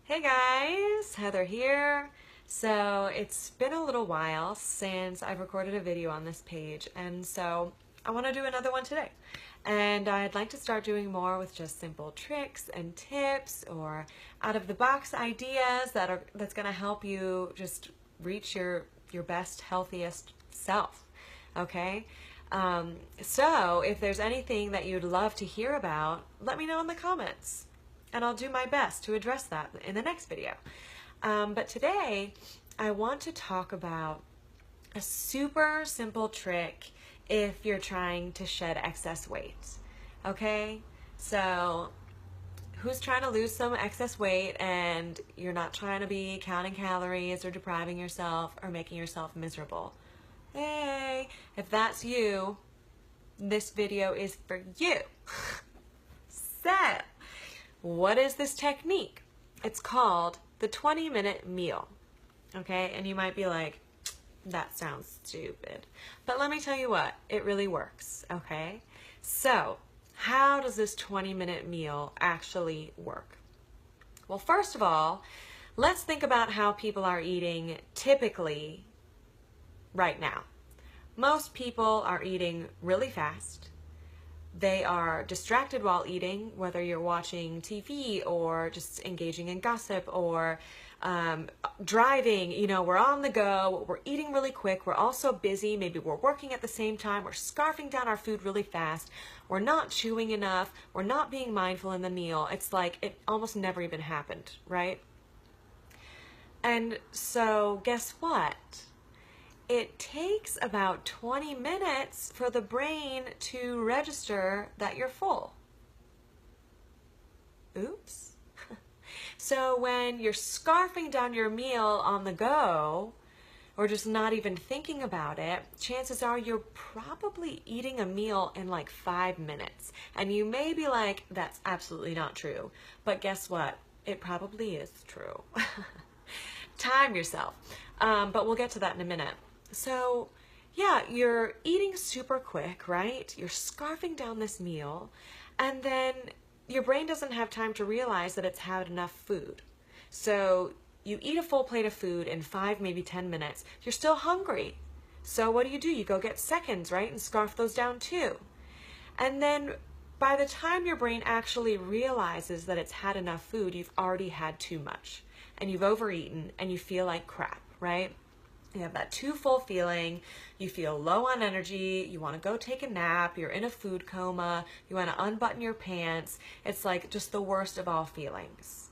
Hey guys, Heather here. So it's been a little while since I've recorded a video on this page, and so I want to do another one today. And I'd like to start doing more with just simple tricks and tips or out of the box ideas that's going to help you just reach your best, healthiest self. Okay? So if there's anything that you'd love to hear about, let me know in the comments and I'll do my best to address that in the next video. But today, I want to talk about a super simple trick if you're trying to shed excess weight. Okay? So, who's trying to lose some excess weight and you're not trying to be counting calories or depriving yourself or making yourself miserable? Hey, if that's you, this video is for you. So, what is this technique? It's called the 20-minute meal. Okay, and you might be like, that sounds stupid. But let me tell you what, it really works. Okay, so how does this 20-minute meal actually work? Well, first of all, let's think about how people are eating typically right now. Most people are eating really fast. They are distracted while eating, whether you're watching TV or just engaging in gossip or driving. You know, we're on the go, we're eating really quick, we're also busy, maybe we're working at the same time, we're scarfing down our food really fast, we're not chewing enough, we're not being mindful in the meal. It's like it almost never even happened, right? And so guess what? It takes about 20 minutes for the brain to register that you're full. Oops. So when you're scarfing down your meal on the go, or just not even thinking about it, chances are you're probably eating a meal in like 5 minutes. And you may be like, that's absolutely not true. But guess what? It probably is true. Time yourself. But we'll get to that in a minute. So, yeah, you're eating super quick, right? You're scarfing down this meal, and then your brain doesn't have time to realize that it's had enough food. So, you eat a full plate of food in 5, maybe 10 minutes. You're still hungry. So, what do? You go get seconds, right? And scarf those down too. And then by the time your brain actually realizes that it's had enough food, you've already had too much. And you've overeaten, and you feel like crap, right? You have that too full feeling, you feel low on energy, you want to go take a nap, you're in a food coma, you want to unbutton your pants. It's like just the worst of all feelings.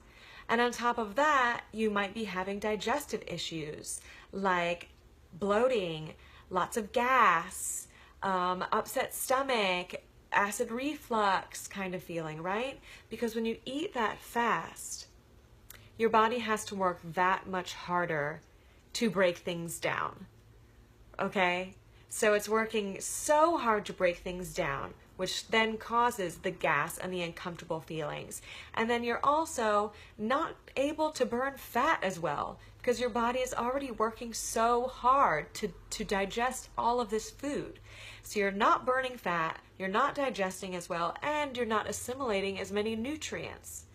And on top of that, you might be having digestive issues like bloating, lots of gas, upset stomach, acid reflux kind of feeling, right? Because when you eat that fast, your body has to work that much harder to break things down, okay? So it's working so hard to break things down, which then causes the gas and the uncomfortable feelings. And then you're also not able to burn fat as well because your body is already working so hard to digest all of this food. So you're not burning fat, you're not digesting as well, and you're not assimilating as many nutrients.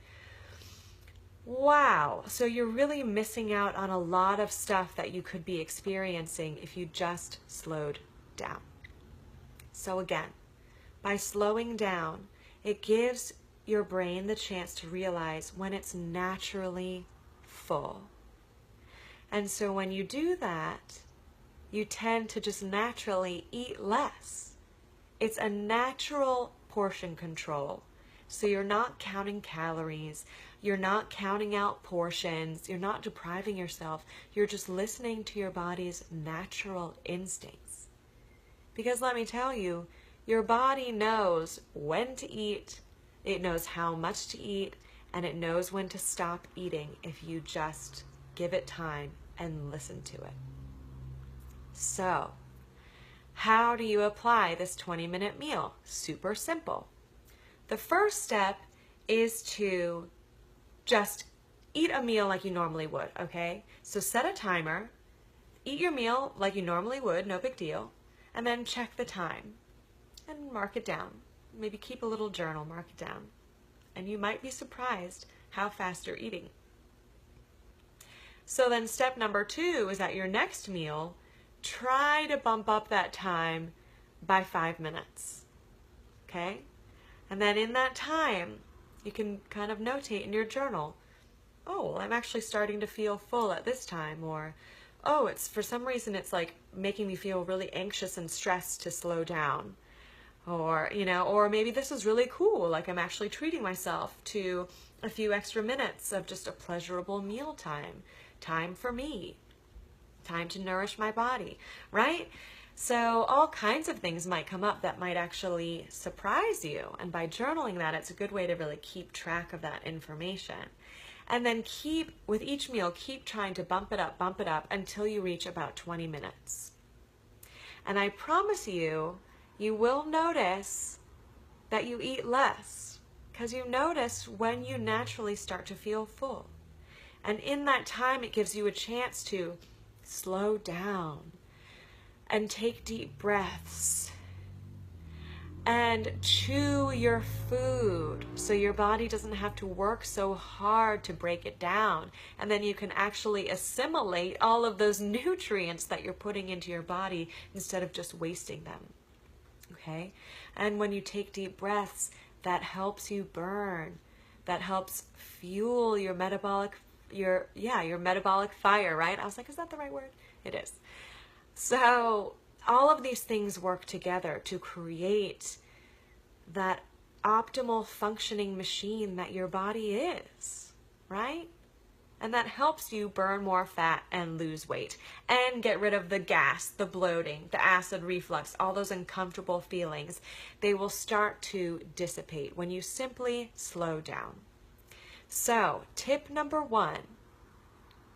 Wow, so you're really missing out on a lot of stuff that you could be experiencing if you just slowed down. So again, by slowing down, it gives your brain the chance to realize when it's naturally full. And so when you do that, you tend to just naturally eat less. It's a natural portion control. So you're not counting calories, you're not counting out portions, you're not depriving yourself, you're just listening to your body's natural instincts. Because let me tell you, your body knows when to eat, it knows how much to eat, and it knows when to stop eating if you just give it time and listen to it. So, how do you apply this 20-minute meal? Super simple. The first step is to just eat a meal like you normally would, okay? So set a timer, eat your meal like you normally would, no big deal, and then check the time and mark it down. Maybe keep a little journal, mark it down. And you might be surprised how fast you're eating. So then step number 2 is at your next meal, try to bump up that time by 5 minutes. Okay? And then in that time, you can kind of notate in your journal, oh, well, I'm actually starting to feel full at this time, or, oh, it's for some reason it's like making me feel really anxious and stressed to slow down. Or, or maybe this is really cool, like I'm actually treating myself to a few extra minutes of just a pleasurable meal time for me, time to nourish my body, right? So all kinds of things might come up that might actually surprise you. And by journaling that, it's a good way to really keep track of that information. And then with each meal, keep trying to bump it up until you reach about 20 minutes. And I promise you, you will notice that you eat less, because you notice when you naturally start to feel full. And in that time, it gives you a chance to slow down and take deep breaths and chew your food so your body doesn't have to work so hard to break it down. And then you can actually assimilate all of those nutrients that you're putting into your body instead of just wasting them. Okay? And when you take deep breaths, that helps you burn. That helps fuel your metabolic fire, right? I was like, is that the right word? It is. So all of these things work together to create that optimal functioning machine that your body is, right? And that helps you burn more fat and lose weight and get rid of the gas, the bloating, the acid reflux, all those uncomfortable feelings. They will start to dissipate when you simply slow down. So, tip number 1,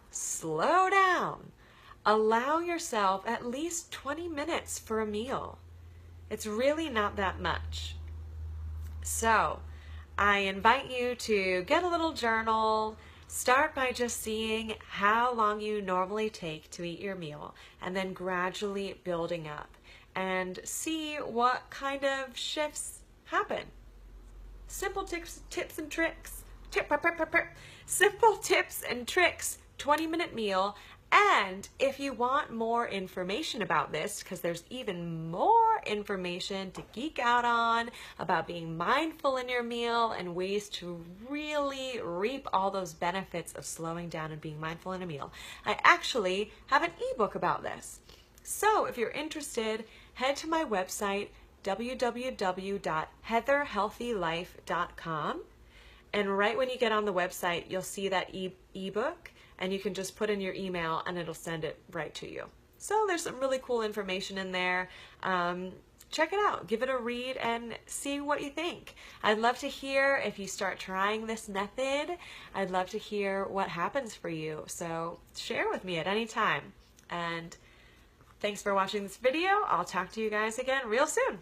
slow down. Allow yourself at least 20 minutes for a meal. It's really not that much. So, I invite you to get a little journal. Start by just seeing how long you normally take to eat your meal, and then gradually building up, and see what kind of shifts happen. Simple tips and tricks. Simple tips and tricks, 20-minute meal. And if you want more information about this, because there's even more information to geek out on about being mindful in your meal and ways to really reap all those benefits of slowing down and being mindful in a meal, I actually have an ebook about this. So if you're interested, head to my website, www.heatherhealthylife.com. And right when you get on the website, you'll see that ebook, and you can just put in your email and it'll send it right to you. So there's some really cool information in there. Check it out, give it a read, and see what you think. I'd love to hear if you start trying this method. I'd love to hear what happens for you. So share with me at any time. And thanks for watching this video. I'll talk to you guys again real soon.